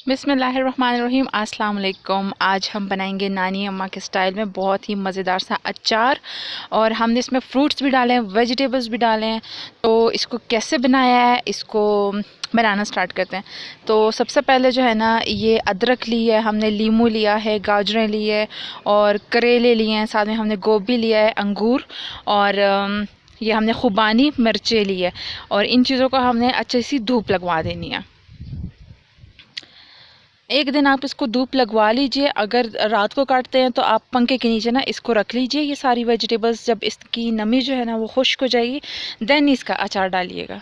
बिस्मिल्लाहिर्रहमानिर्रहीम अस्सलाम वालेकुम। आज हम बनाएंगे नानी अम्मा के स्टाइल में बहुत ही मज़ेदार सा अचार, और हमने इसमें फ्रूट्स भी डाले हैं, वेजिटेबल्स भी डाले हैं। तो इसको कैसे बनाया है, इसको बनाना स्टार्ट करते हैं। तो सबसे पहले जो है ना, ये अदरक ली है हमने, लीमू लिया है, गाजरें ली है और करेले लिए हैं, साथ में हमने गोभी लिया है, अंगूर, और ये हमने खुबानी मिर्चें ली है। और इन चीज़ों को हमने अच्छी सी धूप लगवा देनी है। एक दिन आप इसको धूप लगवा लीजिए। अगर रात को काटते हैं तो आप पंखे के नीचे ना इसको रख लीजिए, ये सारी वेजिटेबल्स। जब इसकी नमी जो है ना वो खुश्क हो जाएगी, देन इसका अचार डालिएगा।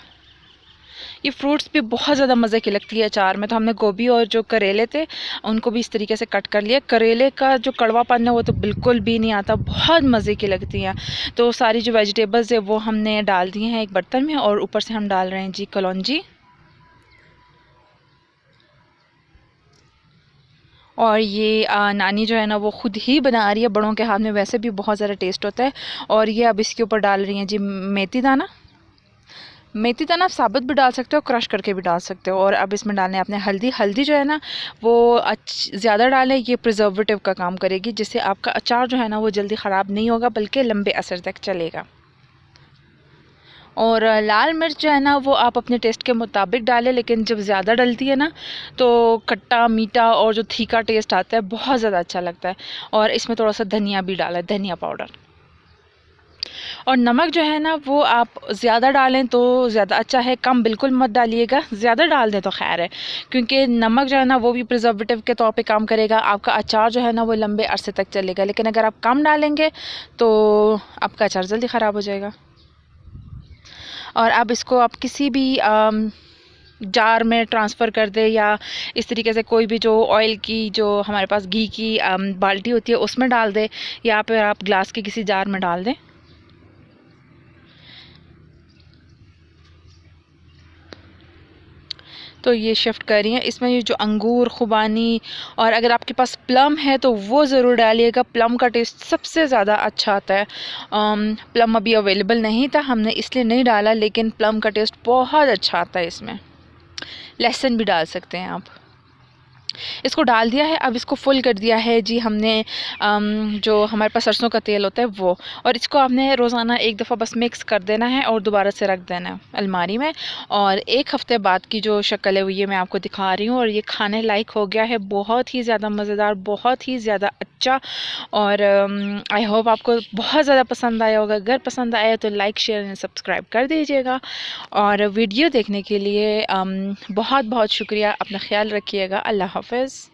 ये फ्रूट्स भी बहुत ज़्यादा मज़े की लगती है अचार में। तो हमने गोभी और जो करेले थे उनको भी इस तरीके से कट कर लिया। करेले का जो कड़वापन है वो तो बिल्कुल भी नहीं आता, बहुत मज़े की लगती हैं। तो सारी जो वेजिटेबल्स है वो हमने डाल दी हैं एक बर्तन में, और ऊपर से हम डाल रहे हैं जी कलौंजी। और ये नानी जो है ना वो ख़ुद ही बना रही है, बड़ों के हाथ में वैसे भी बहुत ज़्यादा टेस्ट होता है। और ये अब इसके ऊपर डाल रही हैं जी मेथी दाना। मेथी दाना आप साबुत भी डाल सकते हो, क्रश करके भी डाल सकते हो। और अब इसमें डालने अपने हल्दी। हल्दी जो है ना वो ज़्यादा डालें, ये प्रिजर्वेटिव का काम करेगी, जिससे आपका अचार जो है ना वो जल्दी ख़राब नहीं होगा, बल्कि लंबे असर तक चलेगा। और लाल मिर्च जो है ना वो आप अपने टेस्ट के मुताबिक डालें, लेकिन जब ज़्यादा डलती है ना तो खट्टा मीठा और जो तीखा टेस्ट आता है बहुत ज़्यादा अच्छा लगता है। और इसमें थोड़ा सा धनिया भी डाला है, धनिया पाउडर। और नमक जो है ना वो आप ज़्यादा डालें तो ज़्यादा अच्छा है, कम बिल्कुल मत डालिएगा। ज़्यादा डाल दें तो खैर है, क्योंकि नमक जो है ना वो भी प्रिजर्वेटिव के तौर पे काम करेगा। आपका अचार जो है ना वो लंबे अरसे तक चलेगा, लेकिन अगर आप कम डालेंगे तो आपका अचार जल्दी ख़राब हो जाएगा। और अब इसको आप किसी भी जार में ट्रांसफ़र कर दे, या इस तरीके से कोई भी जो ऑयल की, जो हमारे पास घी की बाल्टी होती है उसमें डाल दे, या फिर आप ग्लास के किसी जार में डाल दें। तो ये शिफ्ट कर रही हैं इसमें ये जो अंगूर, खुबानी, और अगर आपके पास प्लम है तो वो ज़रूर डालिएगा। प्लम का टेस्ट सबसे ज़्यादा अच्छा आता है। प्लम अभी अवेलेबल नहीं था, हमने इसलिए नहीं डाला, लेकिन प्लम का टेस्ट बहुत अच्छा आता है इसमें। लहसुन भी डाल सकते हैं आप। इसको डाल दिया है, अब इसको फुल कर दिया है जी हमने जो हमारे पास सरसों का तेल होता है वो। और इसको आपने रोज़ाना एक दफ़ा बस मिक्स कर देना है और दोबारा से रख देना है अलमारी में। और एक हफ़्ते बाद की जो शक्ल है वो ये मैं आपको दिखा रही हूँ, और ये खाने लायक हो गया है, बहुत ही ज़्यादा मज़ेदार, बहुत ही ज़्यादा अच्छा। और आई होप आपको बहुत ज़्यादा पसंद आया होगा। अगर पसंद आया तो लाइक, शेयर एंड सब्सक्राइब कर दीजिएगा। और वीडियो देखने के लिए बहुत बहुत शुक्रिया। अपना ख्याल रखिएगा। अल्लाह हाफ़िज़।